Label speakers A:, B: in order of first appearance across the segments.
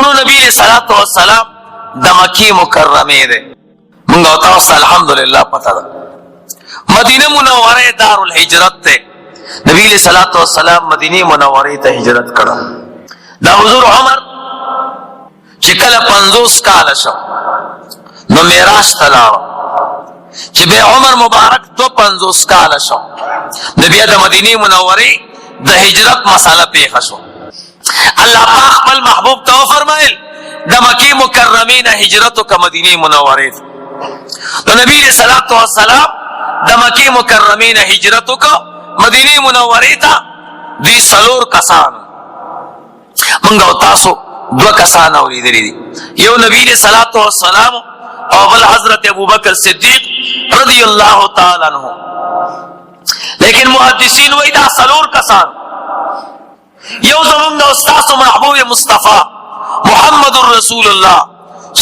A: ورونو نبی علیہ الصلوۃ والسلام د مکی مکرمه ده موږ او تاسو الحمدلله پتا ده مدینه منوره دار الهجرت ده نبی علیہ الصلوۃ والسلام مدینه منوره ته هجرت کړه دا حضور عمر چې کله 50 کال شو نو معراج ته لاړ چې به عمر مبارک 50 کال شو نبی د مدینه منوره د هجرت مساله پیښ شو الله پاک خپل محبوب ته فرمایل د مکی مکرمه نه هجرت ک مدینه منوره نو نبی علیہ الصلوۃ والسلام د مکی مکرمه نه هجرت ک مدینه منوره ته دوی سلور کسان موږ او تاسو دو کسان اوریدلی دي یو نبی علیہ الصلوۃ والسلام او بل حضرت ابوبکر صدیق رضی اللہ تعالی عنہ لیکن محدثین وایي دا سلور کسان یو زمون د استاد محبوب مصطفی محمد رسول الله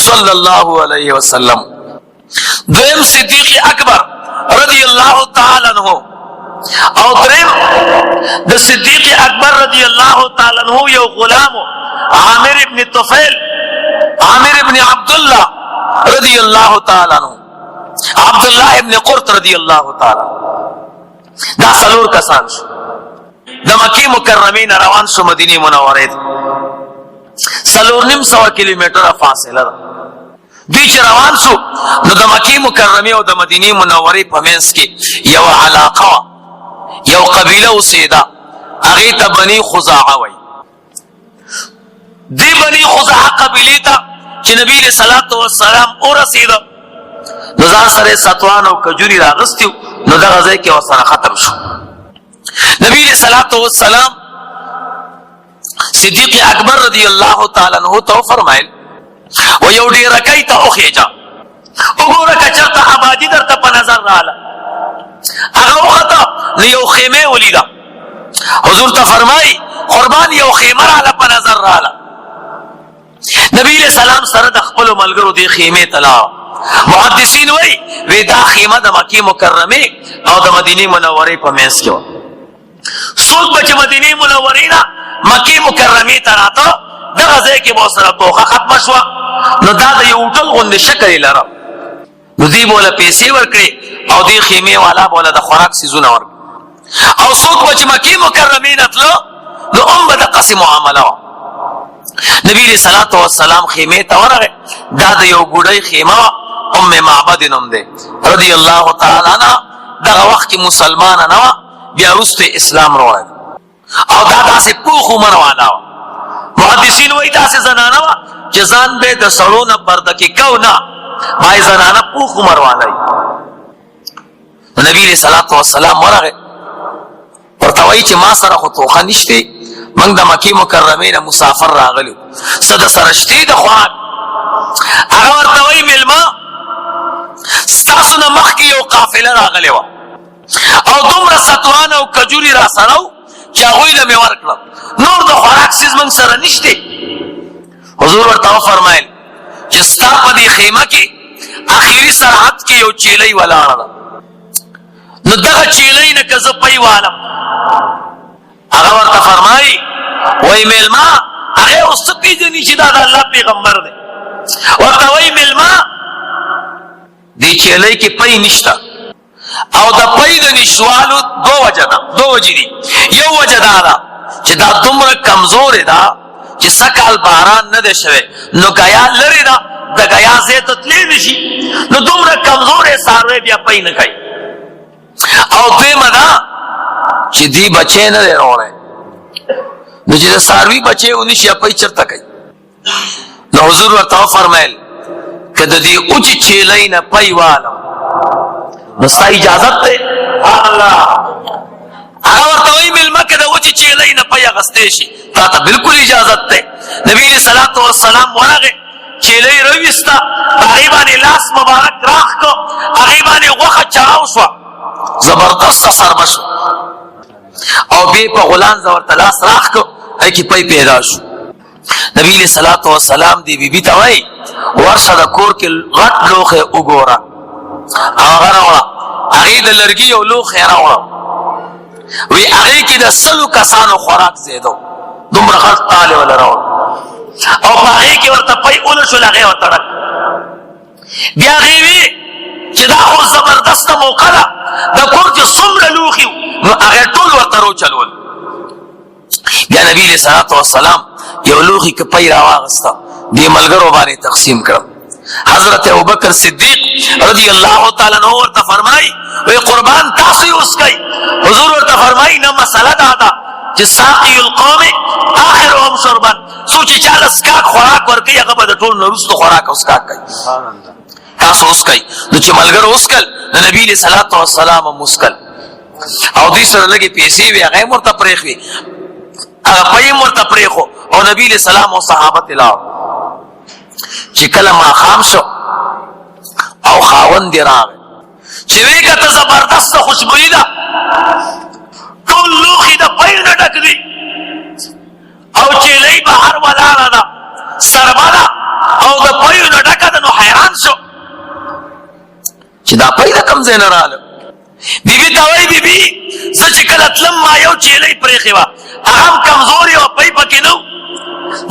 A: صلی الله علیه وسلم دویم صدیق اکبر رضی اللہ تعالی عنہ او دریم د صدیق اکبر رضی اللہ تعالی عنہ یو غلام عامر ابن طفیل عامر ابن عبداللہ رضی اللہ تعالی عنہ عبداللہ ابن قرط رضی اللہ تعالی دا سلور کسان شو د مکی مکرمه نه روان شو مدینه منوره ته سلور نیم 100 کیلومتره فاصله ده دوی چې روان شو نو د مکی مکرمه او د مدینه منوره په منځ کې یو علاقه یو قبیله اوسېده هغه ته بني خزاعه وایي دی بني خزاعه قبیله ته چې نبی علیہ الصلوۃ والسلام ورسېده نو ځان سره ستوان او کجوري راغستیو نو دغه ځای کې وسره ختم شو نبی علیہ الصلوۃ والسلام صدیق اکبر رضی اللہ تعالی عنہ ته فرمایل و یو ډیر کایته اوخېجا وګوره کچرته آبادی درته په نظر رااله هغه وخت نو یو خیمه ولیدا حضور ته فرمای قربان یو خیمه رااله په نظر رااله نبی علیہ السلام سره د خپل ملګرو دی خیمه تلا محدثین وای وی دا خیمه د مکی مکرمه او د مدینه منوره په منځ کې و څوک بچ مدینه منوره نه مکی مکرمه ته راته دغه ځای کې مو سره توخه ختم شو نو دا د یو ټل غوند شکل لره نو دی بوله پیسې ورکړي او دی خیمه والا بوله د خوراک سيزونه ورکړي او څوک بچ مکی مکرمه نه تلو نو به د قسم معامله نبی علیہ الصلوۃ والسلام خیمه ته ورغه دا د یو ګډای خیمه معبد نوم ده رضی اللہ تعالی عنہ دغه وخت کې مسلمان نه و بیا وروسته اسلام راوړل او دا داسې پوخ عمر والا محدثین وایي داسې زنانه و چې ځان به د سړو نه پرده کې کو نه وایي زنانه پوخ عمر والا نبی علیہ الصلوۃ والسلام ورغه ورته وایي چې ما سره خو توخه نشته من د مکی مکرمه نه مسافر راغلو صد سرشتي د خوان هغه ورته وایي ملما ستاسو نه مخکې یو قافله راغلی وه او دومره ستوان او کجوري را سره و چې هغوی له مې ورکړه نور د خوراک څیز موږ سره نشته حضور ورته وفرمایل چې ستا په دې خیمه کې اخري سرحد کې یو چیلۍ ولاړه ده نو دغه چیلۍ نه که زه پی والم هغه ورته فرمایي وایي میلما هغې اوس څه پېژني چې دا د الله پیغمبر دی ورته وایي میلما دی چیلۍ کې پی نشته او د پی د نشوالو دو وجې دي یو وجه دا ده چې دا دومره کمزورې ده چې سکال باران نه دی شوی نو ګیا لرې ده د ګیا ځای ته تللی نه شي نو دومره کمزورې څاروی بیا پی نه کوي او دویمه ده چې دی بچی نه دی راوړی نو چې د څاروي بچی ونشي پی چېرته کوي نو حضور ورته وفرمیل که د دې اوچې چیلۍ نه پی والم نو ستا اجازت دی الله هغه ورته وایي مېلمه که د اوچې چیلۍ نه پی اخیستی شي تا ته بلکل اجازت دی نبي علیہ الصلوۃ والسلام ورغې چیلۍ راویسته هغې باندې لاس مبارک راخ کړ هغې باندې غوښه چاو شوه زبردسته سربه شو او بیا په غولانځه ورته لاس راخ کړ هغې کې پی پیدا شو نبی علیہ الصلوۃ والسلام دی بی بی ته وایي ورشه د کور کې غټ لوښی وګوره هغه راوړه هغې د لرګي یو لوښی راوړه وی هغې کې د 100 کسانو خوراک زیدو دومره غټ تالی وله راوړه او هغه کې ورته پي اول شو لغه وتړک بیا غوي چې دا خو زبردست موقع ده د کور چې څومره لوخي نو هغه ټول ورته رو چلول بیا نبی علیہ الصلوۃ والسلام یو لوخي کې پي راواغستا دې ملګرو باندې تقسیم کړ حضرت ابوبکر صدیق رضی اللہ تعالی عنہ ورته فرمای وی قربان تاسو اوس کوي حضور ورته فرمای نه مسله دا چې ساقي القوم اخرهم شربا سوچ چاله اسکاک خوراک ورکي هغه به ټول نورستو خوراک اسکاک کوي سبحان الله تاسو اوس کوي نو چې ملګر اوس کل نبی علیہ الصلوۃ والسلام مسکل او دې سره لګي پیسې وی هغه مرته پرېخوي هغه پي مرته پرېخو او نبی علیہ السلام او صحابه تلاو چې کله ما خام شو او خاوند راغی چې وی کته زبردست خوشبوئی ده ټول لوخي د پي نه ډک دي او چې لې بهر ولاړه ده سرباله او د پي نه ډک ده نو حیران شو چې دا پي د کم ځای نه رااله بیبي ته وایي بیبي زه چې کله تلم ما یو چیلۍ پرېښې وه هغه هم کمزورې وه پی پکې نه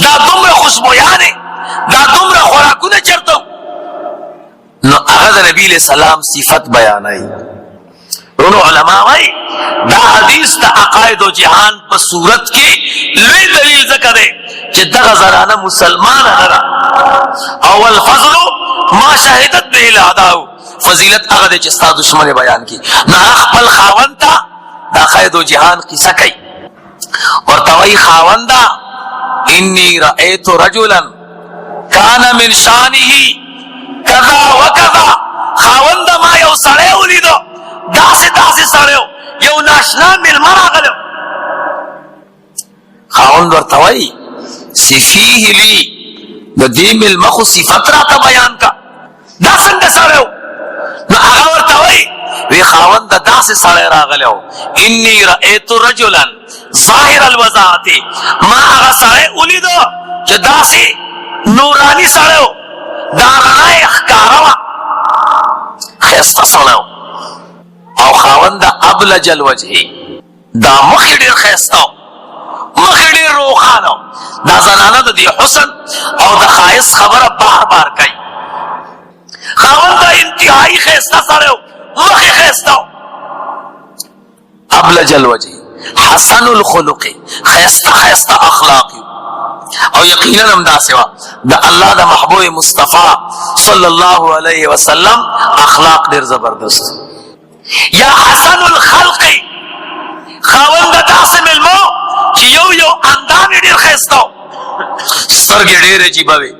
A: دا دومره خوشبویانې دا دومره خوراکونه چېرته نو هغه د نبي علیه السلام صفت بیانوي ورونو علما وایي دا حدیث د عقاید و جهان په صورت کې لوی دلیل ځکه دی چې دغه زنانه مسلمانه نه ده او الفضل ما شهدت به الاعداء فضیلت هغه دی چې ستا دشمن بیان کی نه خپل خاوند ته د عقاید و جهان قصه کوي ورته وایي خاونده انی رأیت رجلا کان من شانه کذا وکذا خاونده ما یو سړی ولیدو داسې سړی یو ناشنا مېلمه راغلی خاوند ورته وایي صفیه لی د دې مېلمه خو صفت راته بیان کا دا څنګه سړی نو هغه ورته وایي وی خاونده داسې سړی راغلی و انی رأیت رجلا ظاهر الوضاحت ما هغه سړی ولیدو چې داسې نورانی سړی و دا رڼا یې ښکاره وه ښایسته سړی و او خاونده ابلج الوجه دا مخې ډېر ښایسته و مخې ډېر روښانه و دا زنانه د دې حسن او د ښایست خبره بار بار کوي خاونده انتهایی ښایسته سړی و مخې ښایسته و ابلج الوجه حسن الخلق ښایسته اخلاق او یقینا هم داسې وه د الله د محبوب مصطفی صلی الله علیه وسلم اخلاق ډېر زبردست یا حسن الخلق خاونده داسې مېلمه چې یو اندام یې ډېر ښایسته و سترګې ډېر عجیبه وې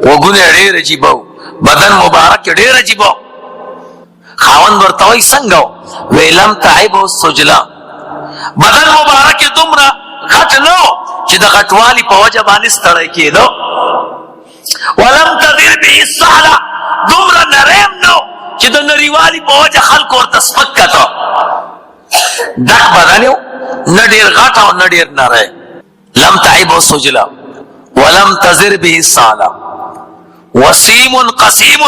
A: غوږونه یې ډېر عجیبه و بدن مبارک یې ډېر عجیبه و خاوند ورته وایي څنګه و وی لم تعبه السجلا بدن مبارک یې دومره غټ نه و چې د غټوالي په وجه باندې ستړی کېدو ولم تضر به السهله دومره نرم نه چې د نریوالي په وجه خلکو ورته سپک کته ډک بدن یو نه ډېر غټ او نه ډېر نری لم تعبه السجلا ولم تضر به السهله وسیم قسیم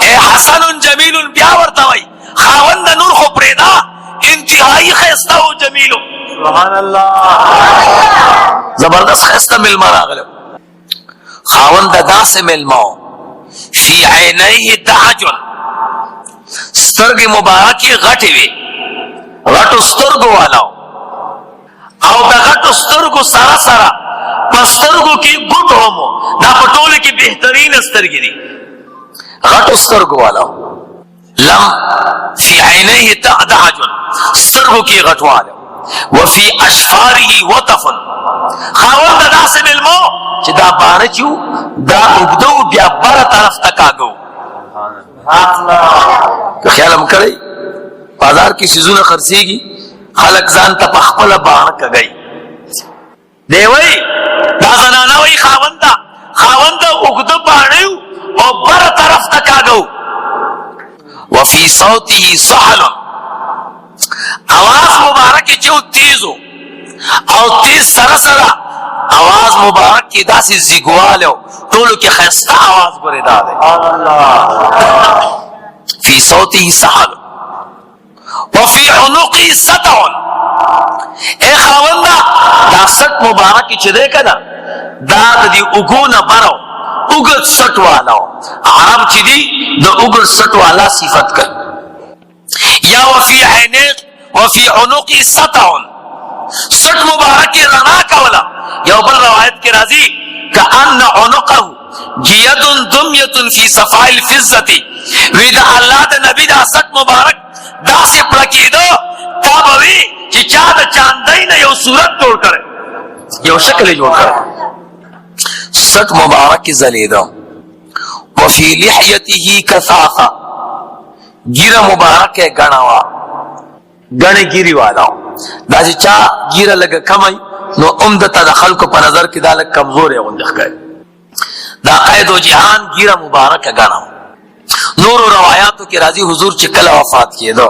A: اے حسن جمیل بیا ورته وایي خاوند نور خو پرېږده انتهایی ښایسته و جمیل سبحان الله زبردست ښایسته مېلمه راغلی خاوند داسې مېلمه و فی عینیه دعجن سترګې مبارکې غټې وې غټو سترګو والا او د غټو سترګو سره په سترګو کې ګوټ هم دا په ټولو کې بهترینه سترګې دي غټو سترګو والا لم فی عینیه دعجن سترګو کې غټوالی وفي اشفاره وطف خاوند داسې مېلمه چې دا بانه چې دا اوږده بیا بره طرف ته کاږه که خیال هم کړی بازار کې څیزونه خرڅېږي خلک ځان ته په خپله باڼه کږوي دی وایي دا زنانه وایي خاونده اوږده باڼه او بره طرف ته کاږه وفي صوته سحل आवाज मुबारक जो तेजो और तेज सरा आवाज मुबारक की दासी जिगवाल हो टोलो के खस्ता आवाज करे दादे फी सौती सहल وفي عنقی سطع، اے خاوندا دا سٹ مبارکی چه دے کنا دا دی اگون برو اگد سٹ والاو، عرب چی دی دا اگد سٹ والا صفت کر. یا وفی عنقی سطع، سٹ مبارکی رنا کولا. یو بر روایت کی رازی کأن عنقه جید دمیت فی صفاء الفزتی، وی دا اللہ دا نبی دا سٹ مبارک دا سے پلکی دو تابوی چی چا دا چاندائی نا یو صورت جوڑ کرے، یو شکل جوڑ کرے. سٹ مبارک زلیدو. وفی لحیته کثافہ، گیرہ مبارک گناوا، گنے گیری والا دا چی چا گیرہ لگا کمائی نو امدتا دا خلقو پا نظر کی دا لگ کمزور ہے غندخ گئے. دا قید و جہان گیرہ مبارک گناوا. نور و روایاتو کی راضی حضور چکل وفات کیے دو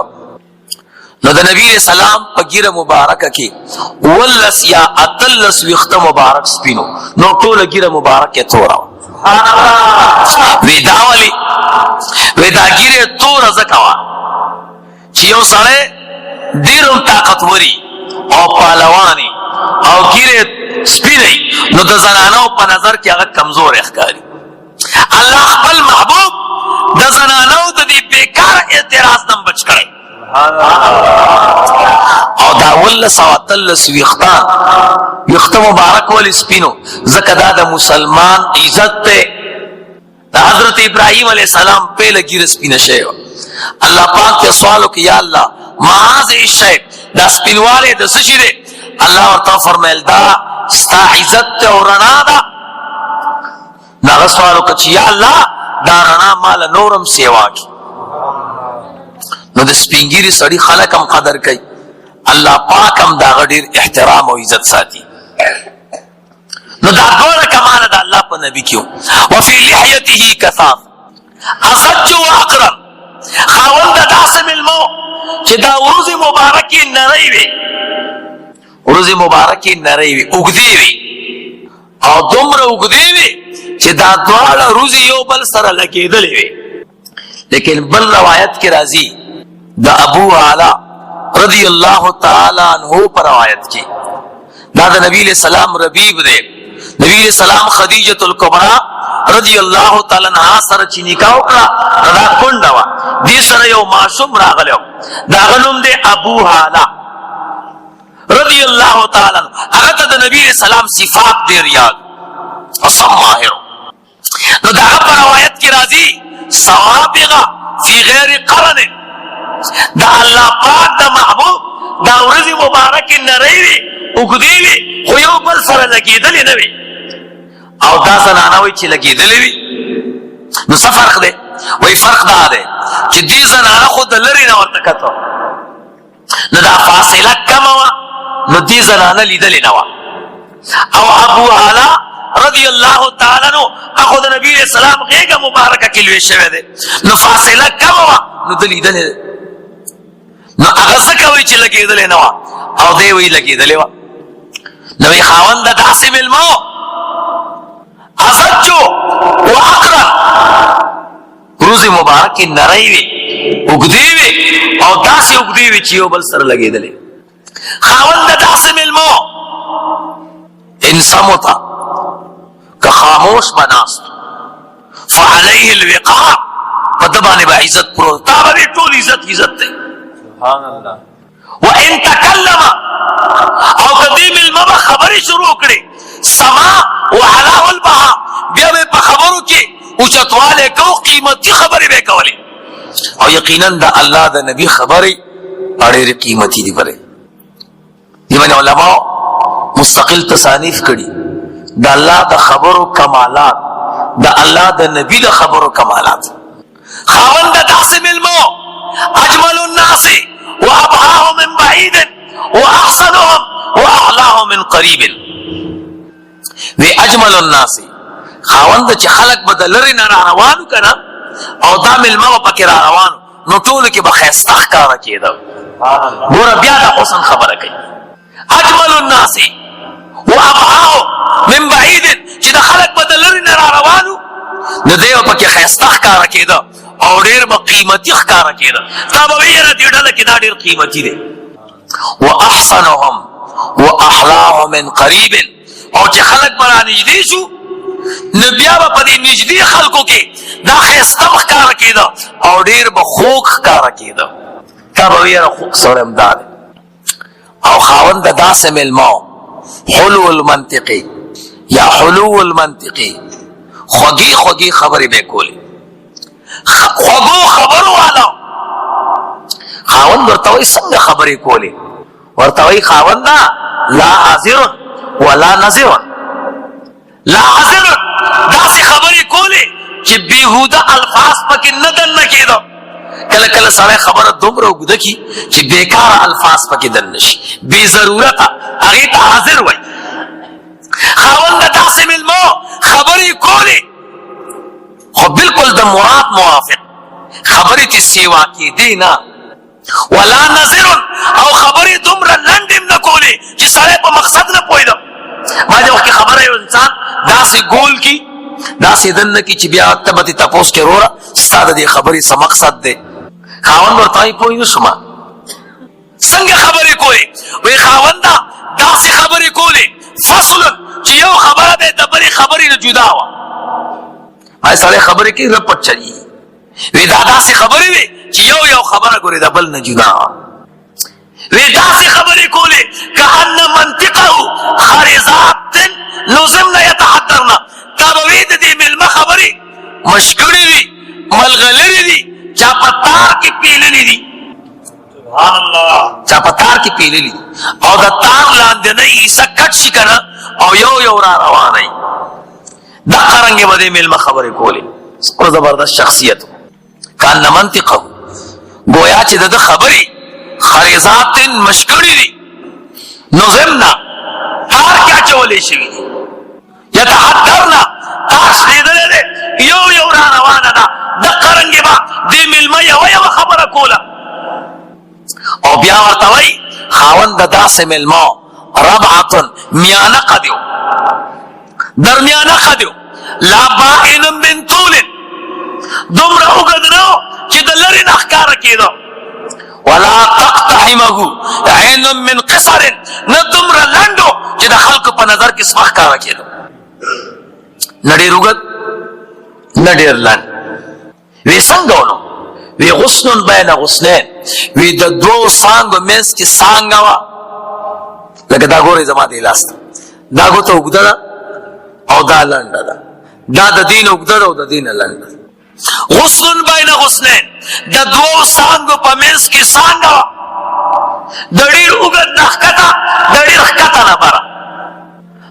A: نو دا نبی علیہ السلام پا گیرہ مبارک کی واللس یا اتلس ویخت مبارک سپینو نو طول گیرہ مبارک کے تورا وی داولی وی دا گیرہ تور زکوا چیو سڑے دیرم طاقتوری او پالوانی او گیرہ سپینی نو دا زنانو پا نظر کی اگر کمزور اخکاری. اللہ اقبل محبوب دا زنانو دا دی بیکار اعتراض نم بچ کرے او دا واللس و اتلس ویختان ویخت مبارک والی سپینو زکدا دا مسلمان عزت تے. دا حضرت ابراہیم علیہ السلام پہلے گیر سپین شیو اللہ پاک کے سوالو کہ یا اللہ معاذ الشیب دا سپینوالے دا سشی دے. اللہ ورطا فرمیل دا ستا عزت تے اور رنا دا نا سوالو کہ یا اللہ دارنا مال نورم سیوا کی. نو د سپینگیری سڑی خلقم قدر کئی اللہ پاکم دا غدیر احترام و عزت ساتی. نو دا دور کمال دا اللہ پا نبی کیوں. وفی لحیته کثاف ازج و اقرم، خاون دا داسم علمو چی دا عروض مبارکی نرائی وی، عروض مبارکی نرائی وی اگدی وی او دمر اگدی وی چی دا دوال روزی یو بل سر لکی دلی وی. لیکن بل روایت کی رازی دا ابو علا رضی اللہ تعالی عنہ پر روایت کی دا نبی علیہ السلام ربیب دے. نبی علیہ السلام خدیجت الکبرى رضی اللہ تعالی عنہ سر چی نکاح کرا دا کنڈوا دی سر یو معصوم راغلیو دا غنم دے ابو علا رضی اللہ تعالی عنہ. اگر دا نبی علیہ السلام صفات دے ریاض اصم ماہرو. نو دا پر روایت کی رازی سوابغا فی غیر قرن، دا اللہ پاک دا محبوب دا ورزی مبارک نریوی اگدیوی خویو بل سر لگی دلی نوی او دا زنانوی چی لگی دلی وی. نو سا فرق دے وی فرق دا دے چی دی زنانا خود لری نورتکتو نو دا فاصلہ کموا نو دی زنانا لی دلی نوا. او ابو علا رضی اللہ تعالیٰ نو اخود نبی علیہ السلام غیگا مبارکہ کلوی شوے دے نو فاصلہ کموا نو دلی دلی دے نو اغزکوی چی لگی دلی نوا او دیوی لگی دلی وا. نوی خاوند داسم علمو ازجو و اقرن روز مبارکی نرائیوی اگدیوی او داسی اگدیوی چیو بل سر لگی دلی. خاوند داسم علمو انسامتا کہ خاموش بناست فعلیہ الوقار پدبانی با عزت پرو تابری طول عزت تے. سبحان اللہ. وَإِن تَكَلَّمَ او قدیم المبا خبری شروع کرے سما وعلاہ البہا بیا بے پا خبرو کی اچتوالے کو قیمتی خبری بے کولی او یقیناً دا اللہ دا نبی خبری اڑیر قیمتی دی برے. یہ میں نے علماء مستقل تصانیف کری دا اللہ دا خبر و کمالات دا اللہ دا نبی دا خبر و کمالات. خاون دا داسم علمو اجمل الناس و ابعاهم من بعید و احسنهم و اعلاهم من قریب. وی اجمل الناس خاون دا چی خلق بدلری نراروانو کنا او دا ملمو پاکی راروانو نو طول کی بخیستخ کارا کیدا گورا بیا دا حسن خبر کئی. اجمل الناس و ابعاهم من بعید چی دا خلق بدلری نراروانو نو دیو پاکی خیستخ کارا کیدا او او ډیر به قیمتي ښکاره کېده. تا به ویل دې ډله کې دا ډیر قیمتي دی. واحسنهم واحلاهم من قریب، او چې خلک به رانږدې شو نو بیا به په دې نږدې خلکو کې دا ښایسته ښکاره کېده او ډیر به خوږ ښکاره کېده. تا به ویل خوږ سړی همدا دی. او خاوند د داسې مېلمه حلو المنطقې یا حلو المنطقې، خوږې خوږې خبرې به کولې، خوږو خبرو والا. خاوند ورته وایي څنګه خبرې کولې؟ ورته وایي خاونده لا حاضر ولا نظر. لا حاضر داسې خبرې کولې چې بېهوده الفاظ پکې نه دننه کېده. کله کله سړی خبره دومره اوږده کړي چې بېکاره الفاظ پکې دننه شي، بې ضرورته، هغې ته حاضر وایي. خاوند د داسې مېلمه خبرې کولې خو بالکل د مراد موافق، خبرې ته سیوا کېدې نه. ولا نظر، او خبرې دومره لنډې هم نه کولې چې سړی په مقصد نه پوهېده. بعضې وخت کې خبره یو انسان داسې ګول کړي، داسې دننه کړي چې بیا ته به ترې تپوس کړې وروره ستا د دې خبرې څه مقصد دی؟ خاوند ورته وایي پوه نه شومه څنګه خبرې کولې؟ وایي خاونده داسې خبرې کولې فصل چې یو خبره دی د بلې خبرې نه جدا وه. هغه سړی خبرې کوي رپټ چلېږي. وی دا داسې خبرې وې چې یو خبره ګورې د بل نه جدا وه. وی داسې خبرې کولې کأن منطقه خارزات نظمن یتحدرن. تا به وی د دې مېلمه خبرې مشکړې دي، ملغلرې دي، چا په تار کې پیللې دي. سبحان الله. چا په تار کې پیللې دي او د تار لاندنۍ حصه کټ شي که نه او یو را روانه وي. دغه رنګې به دې مېلمه خبرې کولې. څومره زبردست شخصیت و. کأن منطقه، گویا چې د ده خبرې خریزات مشکړې دي، نظمنا تار کې اچولې شوي دي، یتحدرنا تار شلېدلی دی، یو را روانه ده. دغه رنګې به دې مېلمه یوه خبره کوله. او بیا ورته وایي خاوند د داسې مېلمه ربعة میانه قد و، درمیانه قد و، لا بائن من طول، دومره اوږد نه و چې د لرې نه ښکاره کېده. ولا تقتحمه عین من قصر، نه دومره لنډ و چې د خلکو په نظر کې سپه ښکاره کېده. نه ډېر اوږد نه ډېر لنډ. وی څنګه ونو؟ وی غصن بین غصنین، وی د دوو څانګو منځ کې څانګه وه. لکه دا ګورئ زما دې لاس ته دا ګوته اوږده ده او دا لنډه ده، دا د دې نه اوږده ده او د دې نه لنډه ده. غصن بین غصنین، د دوو څانګو په منځ کې څانګه وه، د ډېر اوږد نه ښکته، د ډېر ښکته نه بره.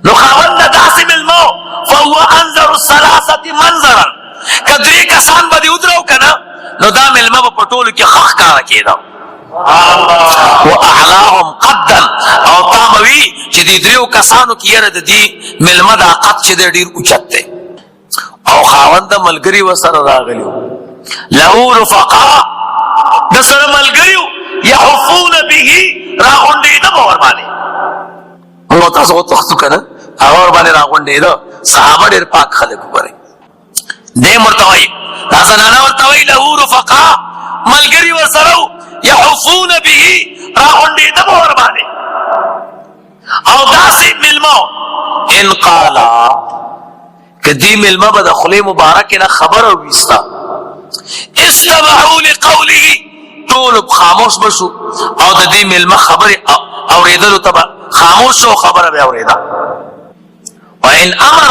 A: نو خاوند د داسې مېلمه فهو انظر الثلاثة منظرا، که درې کسان به دې ودرو که نه نو دا مېلمه به په ټولو کې ښه ښکاره کېده. واعلاهم قدا، او تا به وي چې دې دریو کسانو کې یاره د دې مېلمه دا قد چې دی ډېر اوچت دی. او خاوند ملګري ورسره راغلي وو، له رفقا، د سره ملګري وو، یحفون به، راغونډېده به ورباندې. موږ تاسو وتښتو که نه، هغه ورباندې راغونډېده. صحابه ډېر پاک خلک وګورئ. دې ورته وایي دا زنانه ورته وایي له رفقا، ملګري ورسره وو، یحفون به، راغونډېده به ورباندې. او داسې مېلمه ان قالا، که دې مېلمه به د خولې مبارکې نه خبره وویسته، استمعوا لقوله، ټول خاموش به شو او د دې مېلمه خبرې اورېدلو ته به خاموش شو، خبره به اورېده. وان امر،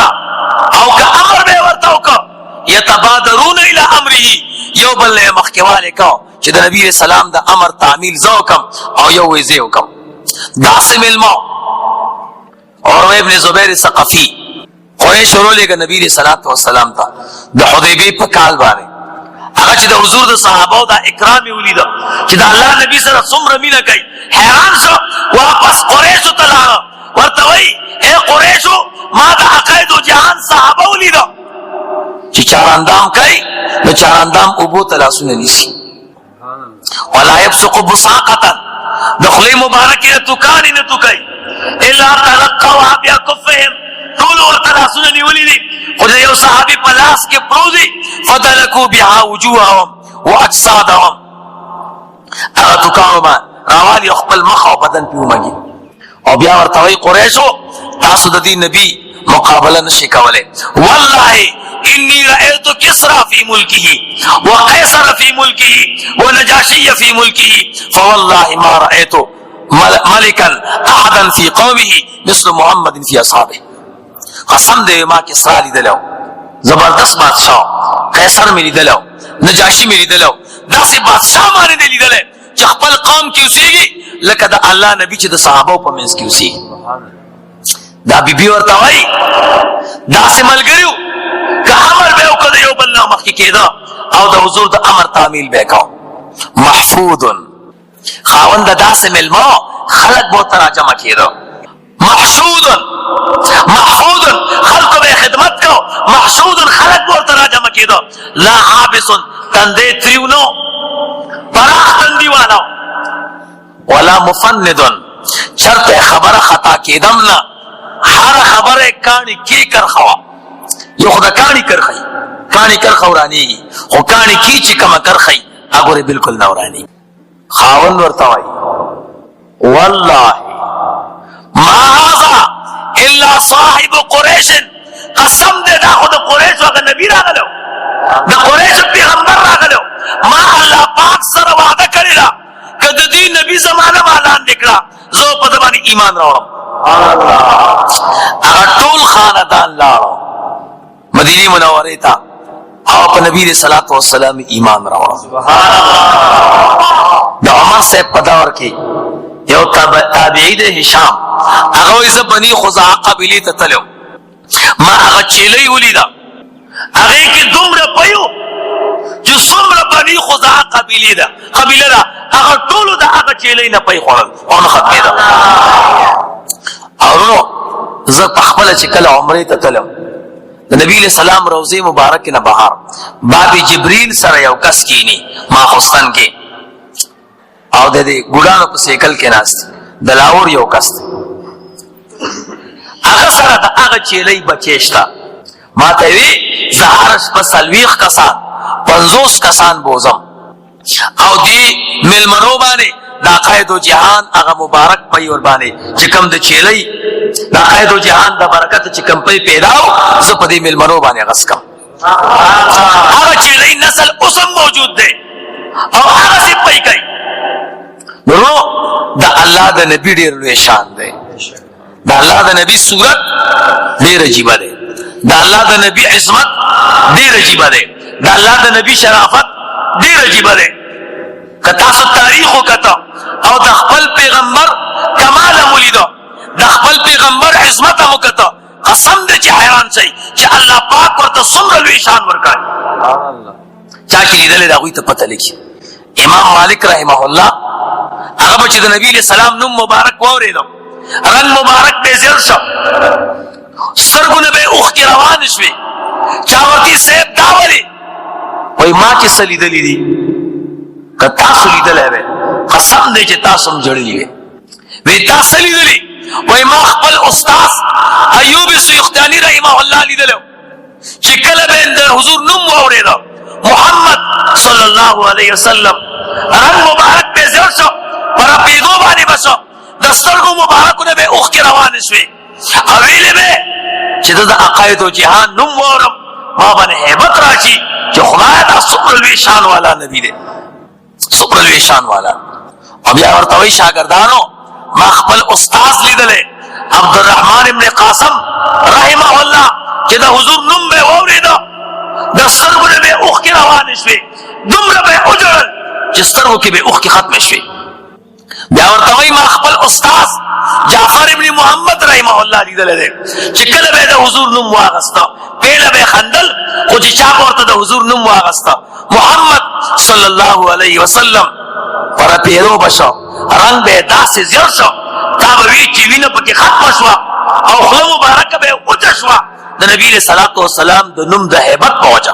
A: او که امر به ورته وکړه، یتبادرون الی امره، یو بل نه مخکېوالی کو چې د نبي علیه السلام د امر تعمیل زه وکړم او یو وی زه وکړم. داسې مېلمه عروه ابن زبیر ثقفي قریش ورولېږه نبي علیه الصلاة والسلام ته د حدیبیې په کال باندې. هغه چې د حضور د صحابو دا اکرام یې ولیده چې د الله نبي سره څومره مینه کوي، حیران شو، واپس قریشو ته لاړه. ورته وایي ای قریشو، ما د عقایدو جهان صحابه ولیده چې چاراندام کوي نو چاراندام اوبو ته لاسونه نیسي. ولا یبصق بصاقة، د خولې مبارکې نه توکانې نه توکوي، الا تلقوا بأکفهم، ټول ورته لاسونه نیولي دي خو د یو صحابي په لاس کې پروت دي. فدلکوا بها وجوههم واجسادهم هغه توکانو ما راوالی خپل مخ او بدن پیومږي او بیا ورته وی قریشو تاسو د دې نبی مقابله نشي کولای والله انی رأیت کسرا فی ملکه وقیصر فی ملکه ونجاشی فی ملکه فوالله ما رأیت ملکا احدا فی قومه مثل محمد فی اصحابه قسم دې ما کسرا لیدلو زبردست بادشاہ قیصر می لیدلو نجاشی می لیدلو داسې بادشاہ باندې لیدل چې خپل قوم کې اوسېږي لکه د الله نبی چې د صحابه په منځ کې اوسېږي دا بیبي ورته وایي داسې ملګریو که امر به وکړه یو بل نه مخکې کېده او د حضور د امر تعمیل به کوو محفوظ خاوند داسې مېلمه خلک به ورته راجمع کېده محشود محفوظ خلکو به خدمت کو محشود خلک به ورته راجمع کېده لا عابس تندې تریو نو پراخ تندی والا ولا مفند شرط خبر خطا کېدم نه هر خبره کانی کی کرخوا یو خدا کانی کرخی کانی کرخورانی خو کانی کی چې کما کرخی هغه بالکل نورانی خاون ورته وای والله ما هذا الا صاحب قریش قسم دې دا خو د قریش هغه نبی راغلو د قریش پیغمبر راغلو ما الله پاک سره وعده کړی دا کله دې نبی زمانه اعلان وکړه زه په دې باندې ایمان راوړم هغه ټول خاندان لاړو مدینه منوره ته او په نبی صلی الله علیه وسلم ایمان راوړ سبحان الله د عمر صاحب په دور کې یو تابعی د هشام هغه یې بني خزاعه قبیله ته تلو ما هغه چيلې ولیدا هغه کې دومره پيو چې څومره بني خزاعه قبیله ده هغه ټول د هغه چيلې نه پي خورل او نه ختمه ده او زه په خپل چې کله عمره ته تلم د نبی له سلام روزه مبارک نه بهار باب جبريل سره یو کس کینی ما خوستان کې او د دې ګډانو په سیکل کې ناست د لاور یو کس هغه سره د هغه چيلې بچیشتا ما ته وی زهارش په سلويخ کسان 50 کسان بوزم او دی ملمنو باندې دا قائد جهان هغه مبارک پي ور باندې چې کوم د چيلې دا قائد جهان د برکت چې کوم پي پیداو زه په دې ملمنو باندې غسکم هغه چيلې نسل اوسم موجود دی او هغه سي پي کوي نو دا الله د نبی ډېر لوی شان دی دا الله د نبی صورت ډېر عجیب دی دا الله د نبی عظمت ډېر عجیب دی دا الله د نبی شرافت ډېر عجیب دی کتا سو تاریخ وکتا او د خپل پیغمبر کمال مولیدو د خپل پیغمبر عظمت وکتا قسم دې چې حیران شي چې الله پاک ورته څومره لوی شان ورکړي سبحان الله چا چې لیدل دا غوي ته پته لګي امام مالک رحمه الله هغه چې د نبی له سلام نوم مبارک وریدو رنگ مبارک به زیر شو سرګونه به اوخ کې روان شوي چاورتي سیب داوري وای ما چې سلیدلې دي که تاسو لیدلې وې قسم دې چې تاسو هم جوړلې وې تاسو لیدلې وای ما خپل استاد ایوب سیختانی رحمه الله لیدلو چې کله به د حضور نوم واورېدو محمد صلی الله علیه وسلم رنگ مبارک به زیر شو پر پیدو باندې بسو دسترګو مبارکونه به اوخ کې روان شوي او ویلې به چې د عقاید او جهان نوم وورم ما باندې hebat راشي چې خدای دا څومره لوی شان والا نبی دی څومره لوی شان والا او بیا ورته وی شاګردانو ما خپل استاد لیدلې عبدالرحمن ابن قاسم رحمه الله چې د حضور نوم به وورېدو د سترګو به اوخ کې روان شوي دومره به اجړل چې سترګو کې به اوخ کې ختم شوي بیا ورته وی ما خپل استاد جعفر ابن محمد رحمه الله لیدلې چې کله به د حضور نوم واغستا پیله به خندل خو چې چا ورته د حضور نوم واغستا محمد صلی الله علیه وسلم پر پیرو بشو رنگ به داسې زیړ شو تا به وی چې وینه پکې ختم شو او خله مبارکه به اوچ شو د نبی له صلوات و سلام د نوم د hebat په وجه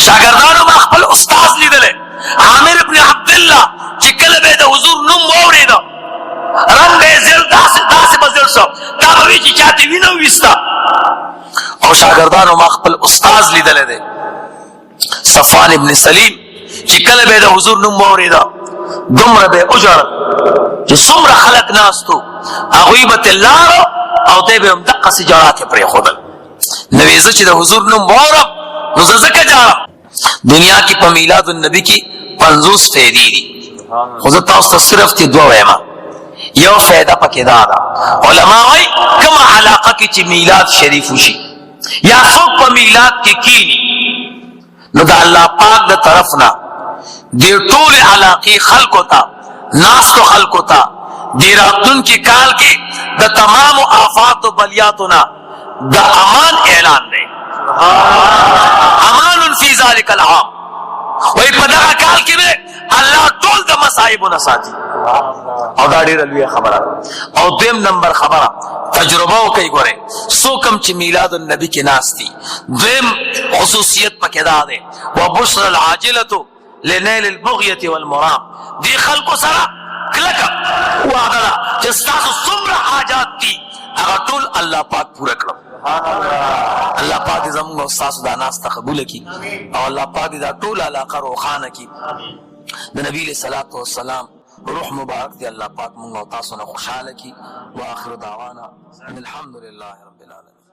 A: شاګردانو ما خپل استاد لیدلې عامر ابن عبد الله چې کله به د حضور نوم واورېدو رنگ به زیړ داسې بزر شو تا به وی چې چاته وینه وستا او شاګردانو ما خپل استاد لیدلې صفوان ابن سلیم چې کله به د حضور نوم واورېده دومره به اجړل چې څومره خلک ناستو هغوی به ترې لاړو او دی به همدقسې ژړا کې پرېښودل. نو ویې زه چې د حضور نوم واورم نو زه ځکه ژاړم. دنیا کې په میلاد النبي کې 50 فایدې دي، خو زه تاسو ته صرف چې 2 وایم. یو فایده پکې دا ده، علما وایي کومه علاقه کې چې میلاد شریف وشي یا څوک په میلاد کې کینی نو د الله پاک د طرف نه دې ټول علاقې خلکو ته ناستو خلکو ته دې راتلونکي کال کې د تمام آفات و بلیاتو نه د امان اعلان دی. امان فی ذلک العام، وای په دغه کال کې به الله ټول د مصائبو نه ساتي. او دا ډیره لویه خبره. او دویم نمبر خبره تجربه وکړئ. ګورئ څوک هم چې میلاد النبي کې ناست دي، دویم خصوصیت پکې دا دی وبشر العاجلة لنیل البغیة والمرام. دې خلکو سره کلکه وعده ده چې ستاسو څومره حاجات دي هغه ټول الله پاک پوره کړم. الله پاک دې زموږ او ستاسو دا ناسته قبوله کړي او الله پاک دې دا ټول علاقه روښانه کړي. د نبی علیه الصلاة والسلام روح مبارک دې الله پاک موږ او تاسو نه خوشحاله کړي. واخر دعوانا ان الحمد لله رب العالمین.